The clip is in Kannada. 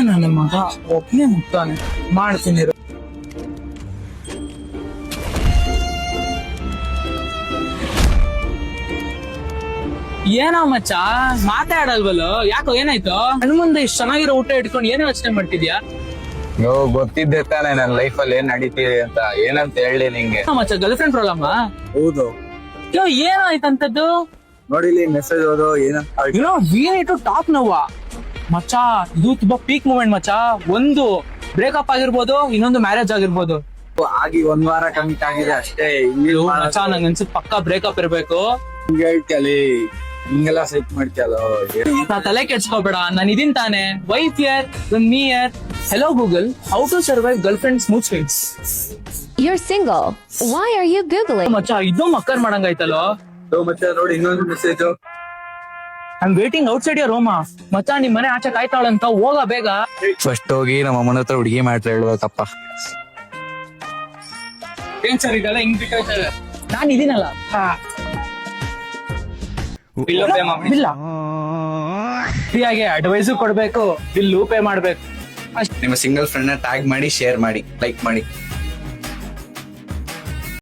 ನನ್ನ ಮಗ ಒಬ್ನೇ ಮುಗ್ತಾನೆ ಮಾಡ್ತೀನಿ ಇರು. ಏನೋ ಮಚ್ಚ ಮಾತಾಡಲ್ವಲ್ಲ, ಯಾಕೋ ಏನಾಯ್ತು? ನನ್ ಮುಂದೆ ಇಷ್ಟ ಚೆನ್ನಾಗಿರೋ ಊಟ ಇಟ್ಕೊಂಡು ಏನೋ ಯೋಚನೆ ಮಾಡ್ತಿದ್ಯಾ? ಗೊತ್ತಿದ್ದೆ ತಾನೆ ನನ್ ಲೈಫ್ ಅಲ್ಲಿ ಏನ್ ನಡೀತಿದೆ ಅಂತ. ಏನಂತ ಹೇಳಿ ನಿಂಗೆ? ಮಚ್ಚ ಗರ್ಲ್ ಫ್ರೆಂಡ್ ಪ್ರಾಬ್ಲಮ್? ಹೌದು. ಏನಾಯ್ತಂತದ್ದು? ನೋಡಿಲಿ ಮೆಸೇಜ್ ಓದೋ ಏನೋ ಟಾಪ್ ನೋವಾ ಮಚ್ಚ. ಇದು ತುಂಬಾ ಪೀಕ್ ಮೂಮೆಂಟ್ ಮಚ್ಚ. ಒಂದು ಬ್ರೇಕಪ್ ಆಗಿರ್ಬೋದು, ಇನ್ನೊಂದು ಮ್ಯಾರೇಜ್ ಆಗಿರ್ಬೋದು. ಆಗಿ 1 ವಾರ ಕಮಿಟ್ ಆಗಿದೆ ಅಷ್ಟೇ. ಮಚ್ಚ ನಂಗೆ ಅನ್ಸುತ್ತೆ ಪಕ್ಕಾ ಬ್ರೇಕಪ್ ಇರ್ಬೇಕು. ಹಿಂಗೆ ಹೇಳ್ತಿಯಲಿ, ಹಿಂಗೆಲ್ಲ ಸೆಟ್ ಮಾಡ್ತಿಯಲ್ಲ. ನಾ ತಲೆ ಕೆಡ್ಸ್ಕೋಬೇಡ, ನಾನು ಇದೀನ್ ತಾನೆ. Wife here me here. Hello Google, how to survive girlfriend's mood swings. You're single. Why are you googling? ಮಚ್ಚ ಇದು ಮಕ್ಕರ್ ಮಾಡಂಗಾಯ್ತಲ್ಲೋ. ಮತ್ತೆ ನೋಡಿ ಇನ್ನೊಂದು message. I am waiting outside your room. ಮಚ್ಚ ನಿಮ್ ಮನೆ ಆಚೆ ಕಾಯ್ತಾಳಂತ, ಹೋಗ ಬೇಗ. ಫಸ್ಟ್ ಹೋಗಿ ನಮ್ಮ ಅಮ್ಮನ ಹತ್ರ ಹುಡುಗಿ ಮಾತ್ರ ಹೇಳ್ಬೇಕಪ್ಪ. ಏನ್ ಸರ್ ಇದೆಲ್ಲ ಹಿಂಗ್ ಬಿಟ್ಟೋಯ್ತದೆ? ನಾನ್ ಇದೀನಲ್ಲ. ಬಿಲ್ಲ ಫ್ರೀಯಾಗಿ ಅಡ್ವೈಸು ಕೊಡ್ಬೇಕು, ಬಿಲ್ಲು ಪೇ ಮಾಡ್ಬೇಕು. ನಿಮ್ಮ ಸಿಂಗಲ್ ಫ್ರೆಂಡ್ ನ ಟ್ಯಾಗ್ ಮಾಡಿ, ಶೇರ್ ಮಾಡಿ, ಲೈಕ್ ಮಾಡಿ.